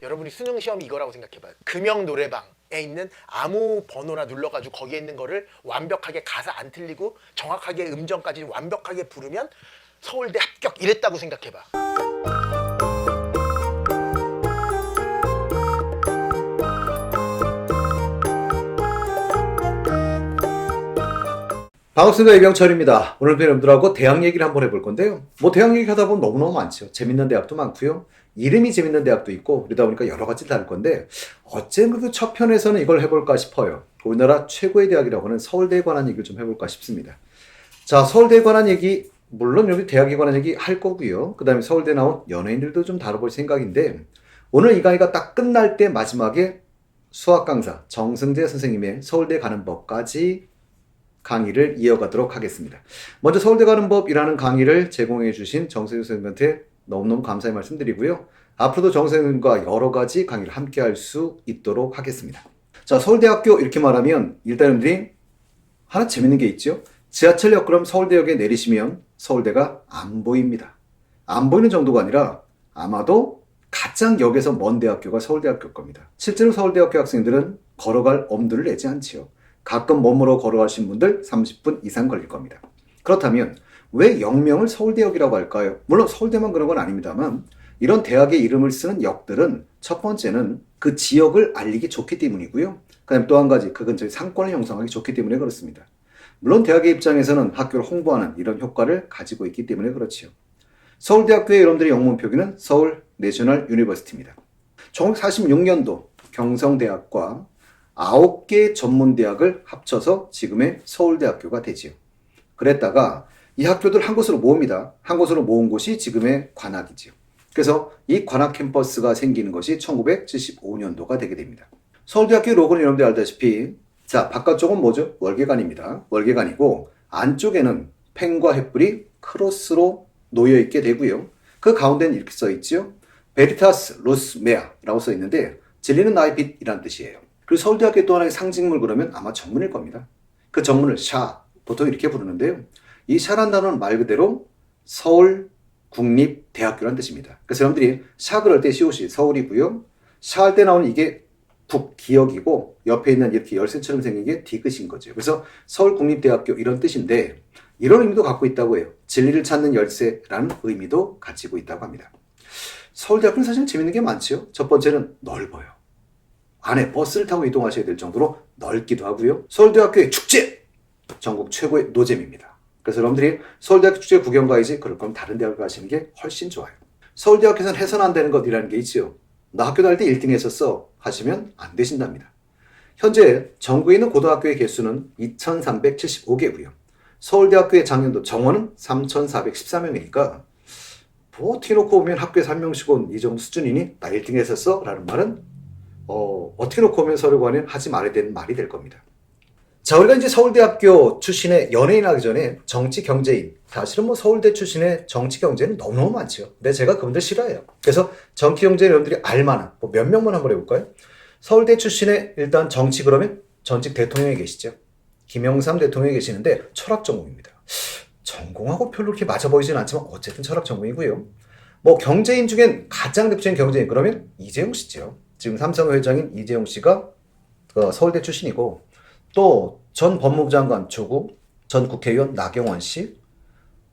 여러분이 수능 시험이 이거라고 생각해봐요. 금영 노래방에 있는 아무 번호나 눌러가지고 거기에 있는 거를 완벽하게 가사 안 틀리고 정확하게 음정까지 완벽하게 부르면 서울대 합격 이랬다고 생각해봐. 반갑습니다. 이병철입니다. 오늘 여러분들하고 대학 얘기를 한번 해볼 건데요. 대학 얘기 하다 보면 너무너무 많죠. 재밌는 대학도 많고요. 이름이 재밌는 대학도 있고 그러다 보니까 여러 가지 다를 건데 어쨌든 그래도 첫 편에서는 이걸 해볼까 싶어요. 우리나라 최고의 대학이라고 하는 서울대에 관한 얘기를 좀 해볼까 싶습니다. 자, 서울대에 관한 얘기 물론 여기 대학에 관한 얘기 할 거고요. 그 다음에 서울대 나온 연예인들도 좀 다뤄볼 생각인데 오늘 이 강의가 딱 끝날 때 마지막에 수학 강사 정승재 선생님의 서울대 가는 법까지 강의를 이어가도록 하겠습니다. 먼저 서울대 가는 법이라는 강의를 제공해 주신 정세윤 선생님한테 너무너무 감사의 말씀드리고요. 앞으로도 정 선생님과 여러 가지 강의를 함께 할 수 있도록 하겠습니다. 자, 서울대학교 이렇게 말하면 일단 여러분들이 하나 재밌는 게 있죠. 지하철역 그럼 서울대역에 내리시면 서울대가 안 보입니다. 안 보이는 정도가 아니라 아마도 가장 역에서 먼 대학교가 서울대학교일 겁니다. 실제로 서울대학교 학생들은 걸어갈 엄두를 내지 않지요. 가끔 몸으로 걸어가신 분들 30분 이상 걸릴 겁니다. 그렇다면 왜 역명을 서울대역이라고 할까요? 물론 서울대만 그런 건 아닙니다만 이런 대학의 이름을 쓰는 역들은 첫 번째는 그 지역을 알리기 좋기 때문이고요. 그 다음에 또 한 가지 그 근처에 상권을 형성하기 좋기 때문에 그렇습니다. 물론 대학의 입장에서는 학교를 홍보하는 이런 효과를 가지고 있기 때문에 그렇지요. 서울대학교의 여러분들의 영문 표기는 서울 내셔널 유니버시티입니다. 1946년도 경성대학과 9개 전문대학을 합쳐서 지금의 서울대학교가 되지요. 그랬다가 이 학교들 한 곳으로 모읍니다. 한 곳으로 모은 곳이 지금의 관악이지요. 그래서 이 관악 캠퍼스가 생기는 것이 1975년도가 되게 됩니다. 서울대학교 로고는 여러분들 알다시피 자, 바깥쪽은 뭐죠? 월계관입니다. 월계관이고 안쪽에는 펜과 횃불이 크로스로 놓여있게 되고요. 그 가운데는 이렇게 써있죠. 베리타스 루스 메아라고 써있는데 진리는 나의 빛이란 뜻이에요. 그리고 서울대학교의 또 하나의 상징물 그러면 아마 정문일 겁니다. 그 정문을 샤, 보통 이렇게 부르는데요. 이 샤란 단어는 말 그대로 서울국립대학교라는 뜻입니다. 그래서 여러분들이 샤 그럴 때 시옷이 서울이고요. 샤 할 때 나오는 이게 기역이고 옆에 있는 이렇게 열쇠처럼 생긴 게 디귿인 거죠. 그래서 서울국립대학교 이런 뜻인데 이런 의미도 갖고 있다고 해요. 진리를 찾는 열쇠라는 의미도 가지고 있다고 합니다. 서울대학교는 사실 재밌는 게 많죠. 첫 번째는 넓어요. 안에 버스를 타고 이동하셔야 될 정도로 넓기도 하고요. 서울대학교의 축제! 전국 최고의 노잼입니다. 그래서 여러분들이 서울대학교 축제 구경 가야지 그럴 거면 다른 대학을 가시는 게 훨씬 좋아요. 서울대학교에서는 해서는 안 되는 것이라는 게 있지요. 나 학교 다닐 때 1등 했었어 하시면 안 되신답니다. 현재 전국에 있는 고등학교의 개수는 2375개고요. 서울대학교의 작년도 정원은 3414명이니까 어떻게 놓고 보면 학교에서 한 명씩 온 이 정도 수준이니 나 1등 했었어? 라는 말은 어떻게 놓고 보면 서류관은 하지 말아야 되는 말이 될 겁니다. 자, 우리가 이제 서울대학교 출신의 연예인 하기 전에 정치 경제인, 사실은 서울대 출신의 정치 경제는 너무너무 많죠. 근데 제가 그분들 싫어해요. 그래서 정치 경제인 여러분들이 알만한 몇 명만 한번 해볼까요? 서울대 출신의 일단 정치 그러면 전직 대통령이 계시죠. 김영삼 대통령이 계시는데 철학 전공입니다. 전공하고 별로 그렇게 맞아 보이진 않지만 어쨌든 철학 전공이고요. 경제인 중엔 가장 대표적인 경제인 그러면 이재용 씨죠. 지금 삼성 회장인 이재용 씨가 서울대 출신이고 또 전 법무부 장관 조국, 전 국회의원 나경원 씨,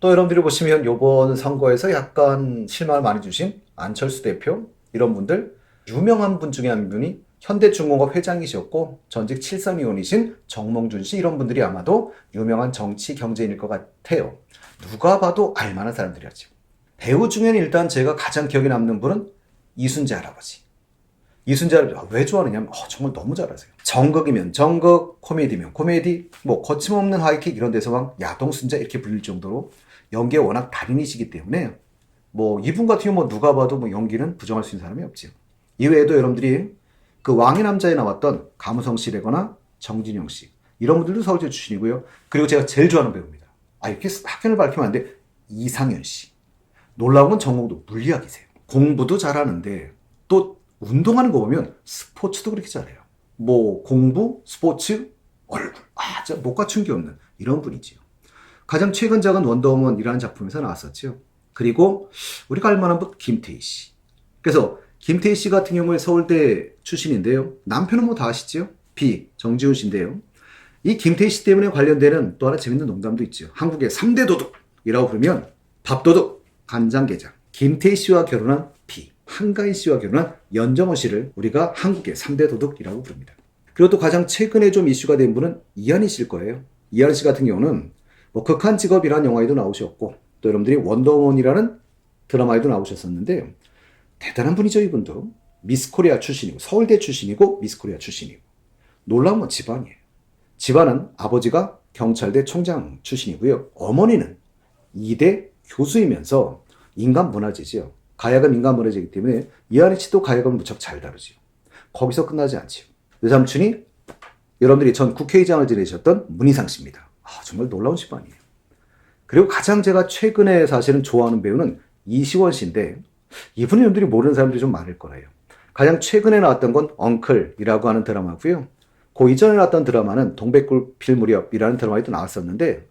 또 여러분들이 보시면 이번 선거에서 약간 실망을 많이 주신 안철수 대표 이런 분들 유명한 분 중에 한 분이 현대중공업 회장이셨고 전직 칠선의원이신 정몽준 씨 이런 분들이 아마도 유명한 정치 경제인일 것 같아요. 누가 봐도 알만한 사람들이었죠. 배우 중에는 일단 제가 가장 기억에 남는 분은 이순재 할아버지. 이순재 할아버지 왜 좋아하느냐면 정말 너무 잘하세요. 정극이면 정극, 코미디면 코미디, 거침없는 하이킥 이런 데서 막 야동순재 이렇게 불릴 정도로 연기에 워낙 달인이시기 때문에 이분 같은 경우 누가 봐도 연기는 부정할 수 있는 사람이 없죠. 이외에도 여러분들이 그 왕의 남자에 나왔던 가무성 씨라거나 정진영 씨 이런 분들도 서울대 출신이고요. 그리고 제가 제일 좋아하는 배우입니다. 이렇게 학연을 밝히면 안 돼. 이상현 씨. 놀라운 건 전공도 물리학이세요. 공부도 잘하는데 또 운동하는 거 보면 스포츠도 그렇게 잘해요. 공부, 스포츠, 얼굴. 진짜 못 갖춘 게 없는 이런 분이지요. 가장 최근작은 원더우먼이라는 작품에서 나왔었죠. 그리고 우리가 알만한 분 김태희 씨. 그래서 김태희 씨 같은 경우에 서울대 출신인데요. 남편은 뭐 다 아시죠? B. 정지훈 씨인데요. 이 김태희 씨 때문에 관련되는 또 하나 재밌는 농담도 있죠. 한국의 3대 도둑이라고 부르면 밥도둑, 간장게장. 김태희 씨와 결혼한 B. 한가인 씨와 결혼한 연정호 씨를 우리가 한국의 3대 도둑이라고 부릅니다. 그리고 또 가장 최근에 좀 이슈가 된 분은 이한희 씨일 거예요. 이한희 씨 같은 경우는 뭐 극한 직업이라는 영화에도 나오셨고 또 여러분들이 원더우먼이라는 드라마에도 나오셨었는데 대단한 분이죠. 이분도 미스코리아 출신이고 서울대 출신이고 미스코리아 출신이고 놀라운 건 집안이에요. 집안은 아버지가 경찰대 총장 출신이고요. 어머니는 이대 교수이면서 인간문화재지요. 가야금 인간문화재이기 때문에 이한희 씨도 가야금을 무척 잘 다루지요. 거기서 끝나지 않지요. 외삼촌이 여러분들이 전 국회의장을 지내셨던 문희상 씨입니다. 정말 놀라운 집안이에요. 그리고 가장 제가 최근에 사실은 좋아하는 배우는 이시원 씨인데 이분은 여러분들이 모르는 사람들이 좀 많을 거예요. 가장 최근에 나왔던 건 엉클이라고 하는 드라마고요. 그 이전에 나왔던 드라마는 동백꽃 필 무렵이라는 드라마에도 나왔었는데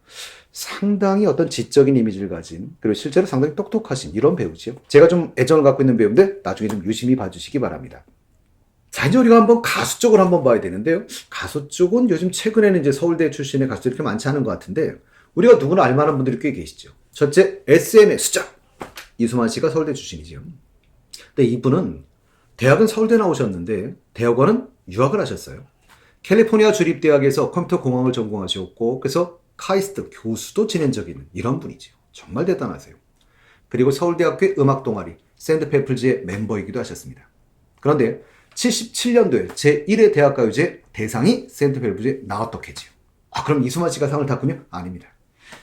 상당히 어떤 지적인 이미지를 가진 그리고 실제로 상당히 똑똑하신 이런 배우죠. 제가 좀 애정을 갖고 있는 배우인데 나중에 좀 유심히 봐주시기 바랍니다. 자, 이제 우리가 한번 가수 쪽을 한번 봐야 되는데요. 가수 쪽은 요즘 최근에는 이제 서울대 출신의 가수들이 그렇게 많지 않은 것 같은데 우리가 누구나 알만한 분들이 꽤 계시죠. 첫째, SM의 수작! 이수만 씨가 서울대 출신이죠. 근데 이분은 대학은 서울대 나오셨는데 대학원은 유학을 하셨어요. 캘리포니아 주립대학에서 컴퓨터 공학을 전공하셨고 그래서 카이스트 교수도 지낸 적이 있는 이런 분이죠. 정말 대단하세요. 그리고 서울대학교의 음악 동아리 샌드페플즈의 멤버이기도 하셨습니다. 그런데 77년도에 제1회 대학가요제 대상이 샌드페플즈에 나왔더케지요. 그럼 이수만 씨가 상을 탔군요? 아닙니다.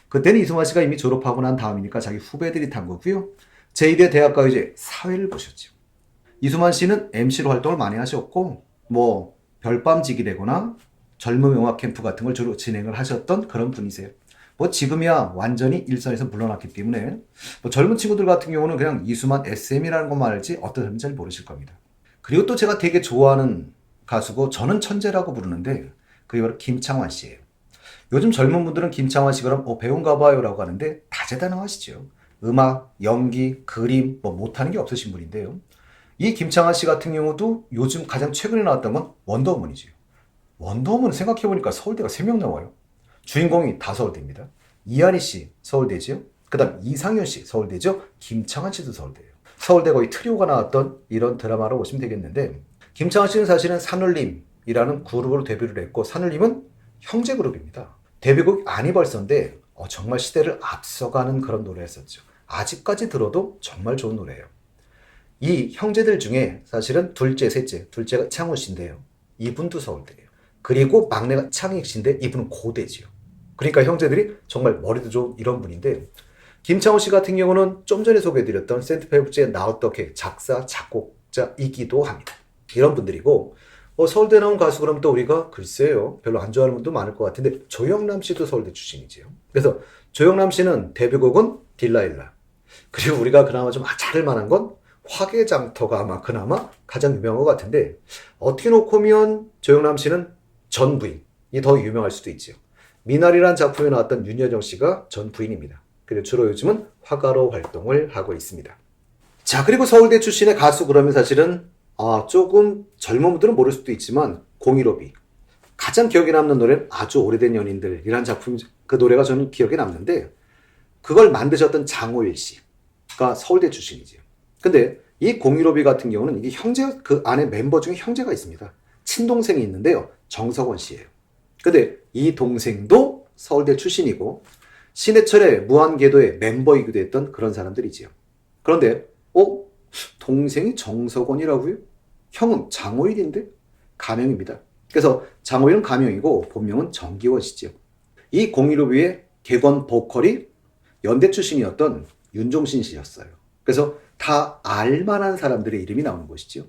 그때는 이수만 씨가 이미 졸업하고 난 다음이니까 자기 후배들이 탄 거고요. 제1회 대학가요제 사회를 보셨죠. 이수만 씨는 MC로 활동을 많이 하셨고 뭐 별밤지기 되거나 젊은 음악 캠프 같은 걸 주로 진행을 하셨던 그런 분이세요. 뭐 지금이야 완전히 일선에서 물러났기 때문에 뭐 젊은 친구들 같은 경우는 그냥 이수만 SM이라는 것만 알지 어떤 사람인지 잘 모르실 겁니다. 그리고 또 제가 되게 좋아하는 가수고 저는 천재라고 부르는데 그게 바로 김창완 씨예요. 요즘 젊은 분들은 김창완 씨 그럼 배우인가 봐요 라고 하는데 다재다능하시죠. 음악, 연기, 그림 뭐 못하는 게 없으신 분인데요. 이 김창완 씨 같은 경우도 요즘 가장 최근에 나왔던 건 원더우먼이죠. 원더우먼 생각해보니까 서울대가 3명 나와요. 주인공이 다 서울대입니다. 이한희 씨 서울대죠. 그 다음 이상현 씨 서울대죠. 김창완 씨도 서울대예요. 서울대 거의 트리오가 나왔던 이런 드라마로 보시면 되겠는데 김창완 씨는 사실은 산울림이라는 그룹으로 데뷔를 했고 산울림은 형제 그룹입니다. 데뷔곡 아니벌써인데 정말 시대를 앞서가는 그런 노래였었죠. 아직까지 들어도 정말 좋은 노래예요. 이 형제들 중에 사실은 둘째가 창훈 씨인데요. 이분도 서울대예요. 그리고 막내가 창익 씨인데 이분은 고대지요. 그러니까 형제들이 정말 머리도 좋은 이런 분인데 김창훈 씨 같은 경우는 좀 전에 소개해드렸던 샌드페이프즈의 나 어떻게 작사 작곡자이기도 합니다. 이런 분들이고 서울대 나온 가수 그럼 또 우리가 글쎄요 별로 안 좋아하는 분도 많을 것 같은데 조영남 씨도 서울대 출신이지요. 그래서 조영남 씨는 데뷔곡은 딜라일라. 그리고 우리가 그나마 좀 잘할 만한 건 화개장터가 아마 그나마 가장 유명한 것 같은데 어떻게 놓고 보면 조영남 씨는 전 부인이 더 유명할 수도 있죠. 미나리라는 작품에 나왔던 윤여정 씨가 전 부인입니다. 그리고 주로 요즘은 화가로 활동을 하고 있습니다. 자, 그리고 서울대 출신의 가수 그러면 사실은 조금 젊은 분들은 모를 수도 있지만 015B 가장 기억에 남는 노래는 아주 오래된 연인들이라는 작품 그 노래가 저는 기억에 남는데 그걸 만드셨던 장호일 씨가 서울대 출신이죠. 근데 이 015B 같은 경우는 이게 형제 그 안에 멤버 중에 형제가 있습니다. 친동생이 있는데요. 정석원 씨예요. 근데 이 동생도 서울대 출신이고 신해철의 무한궤도의 멤버이기도 했던 그런 사람들이지요. 그런데 동생이 정석원이라고요? 형은 장호일인데? 가명입니다. 그래서 장호일은 가명이고 본명은 정기원 씨죠. 이 015B의 객원 보컬이 연대 출신이었던 윤종신 씨였어요. 그래서 다 알만한 사람들의 이름이 나오는 것이죠.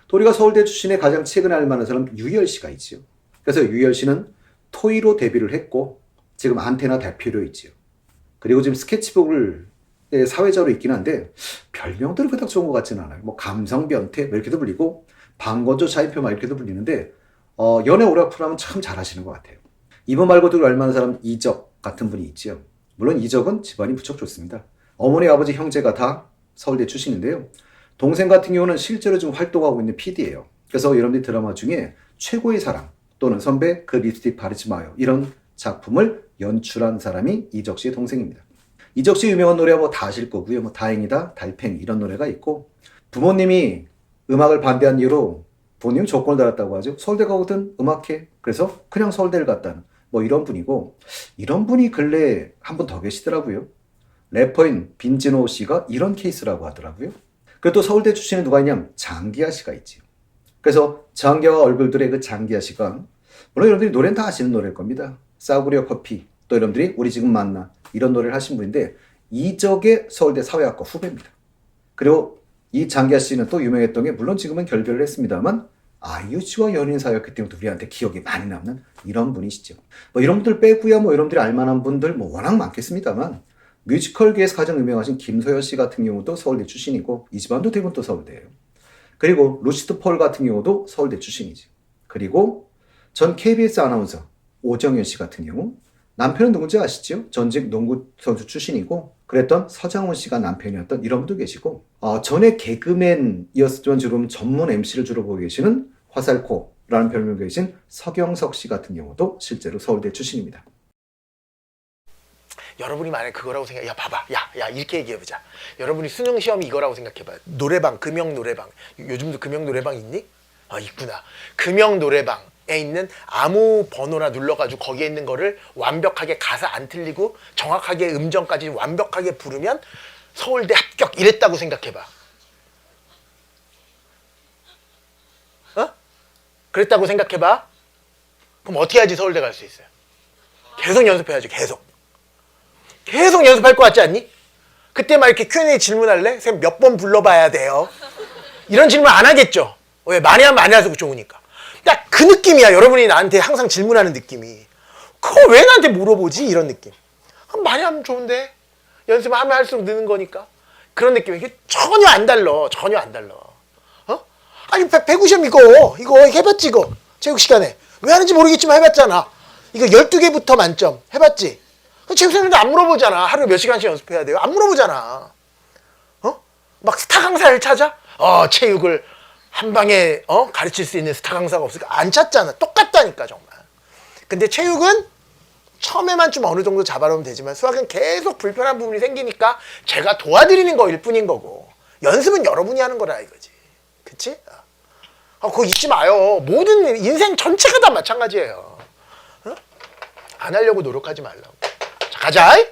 또 우리가 서울대 출신의 가장 최근에 알만한 사람 유열 씨가 있죠. 그래서 유열 씨는 토이로 데뷔를 했고 지금 안테나 대표로 있지요. 그리고 지금 스케치북을 사회자로 있긴 한데 별명들은 그닥 좋은 것 같지는 않아요. 뭐 감성변태 이렇게도 불리고 방건조 차인표 이렇게도 불리는데 연애 오락프로하면 참 잘하시는 것 같아요. 이분 말고도 얼마나 사람 이적 같은 분이 있지요. 물론 이적은 집안이 무척 좋습니다. 어머니 아버지 형제가 다 서울대 출신인데요. 동생 같은 경우는 실제로 지금 활동하고 있는 PD예요. 그래서 여러분들이 드라마 중에 최고의 사랑 또는 선배 그 립스틱 바르지 마요 이런 작품을 연출한 사람이 이적 씨의 동생입니다. 이적 씨 유명한 노래 뭐 다 아실 거고요. 뭐 다행이다, 달팽이 이런 노래가 있고 부모님이 음악을 반대한 이유로 부모님 조건을 달았다고 하죠. 서울대 가거든 음악해. 그래서 그냥 서울대를 갔다는 뭐 이런 분이고 이런 분이 근래에 한 분 더 계시더라고요. 래퍼인 빈지노 씨가 이런 케이스라고 하더라고요. 그리고 또 서울대 출신에 누가 있냐면 장기하 씨가 있지. 그래서 장기하와 얼굴들의 그 장기하 씨가 물론 여러분들이 노래는 다 아시는 노래일 겁니다. 싸구려 커피 또 여러분들이 우리 지금 만나 이런 노래를 하신 분인데 이적의 서울대 사회학과 후배입니다. 그리고 이 장기하 씨는 또 유명했던 게 물론 지금은 결별을 했습니다만 아이유 씨와 연인 사이였기 때문에 우리한테 기억이 많이 남는 이런 분이시죠. 뭐 이런 분들 빼고야 뭐 여러분들이 알만한 분들 뭐 워낙 많겠습니다만 뮤지컬계에서 가장 유명하신 김소연 씨 같은 경우도 서울대 출신이고 이 집안도 대부분 또 서울대예요. 그리고 루시드 폴 같은 경우도 서울대 출신이지. 그리고 전 KBS 아나운서 오정현 씨 같은 경우 남편은 누군지 아시죠? 전직 농구 선수 출신이고 그랬던 서장훈 씨가 남편이었던 이런 분도 계시고 전에 개그맨이었지만 지금 전문 MC를 주로 보고 계시는 화살코라는 별명을 계신 서경석 씨 같은 경우도 실제로 서울대 출신입니다. 여러분이 만약에 그거라고 생각해. 야 봐봐. 야 이렇게 얘기해보자. 여러분이 수능 시험이 이거라고 생각해봐. 노래방, 금영 노래방. 요즘도 금영 노래방 있니? 있구나. 금영 노래방에 있는 아무 번호나 눌러가지고 거기에 있는 거를 완벽하게 가사 안 틀리고 정확하게 음정까지 완벽하게 부르면 서울대 합격 이랬다고 생각해봐. 그랬다고 생각해봐. 그럼 어떻게 해야지 서울대 갈 수 있어요? 계속 연습해야지. 계속 연습할 것 같지 않니? 그때 막 이렇게 Q&A 질문할래? 선생님 몇 번 불러봐야 돼요? 이런 질문 안 하겠죠? 왜? 많이 하면 많이 할수록 좋으니까. 딱 그 느낌이야. 여러분이 나한테 항상 질문하는 느낌이. 그거 왜 나한테 물어보지? 이런 느낌. 많이 하면 좋은데 연습하면 할수록 느는 거니까. 그런 느낌. 이게 전혀 안 달라. 아니 150 이거 해봤지 이거. 체육 시간에. 왜 하는지 모르겠지만 해봤잖아. 이거 12개부터 만점 해봤지? 체육생님도 안 물어보잖아. 하루에 몇 시간씩 연습해야 돼요? 안 물어보잖아. 막 스타 강사를 찾아? 체육을 한 방에 가르칠 수 있는 스타 강사가 없으니까 안 찾잖아. 똑같다니까 정말. 근데 체육은 처음에만 좀 어느 정도 잡아놓으면 되지만 수학은 계속 불편한 부분이 생기니까 제가 도와드리는 거일 뿐인 거고 연습은 여러분이 하는 거라 이거지. 그치? 그거 잊지 마요. 모든 인생 전체가 다 마찬가지예요. 안 하려고 노력하지 말라고. 자, 가자.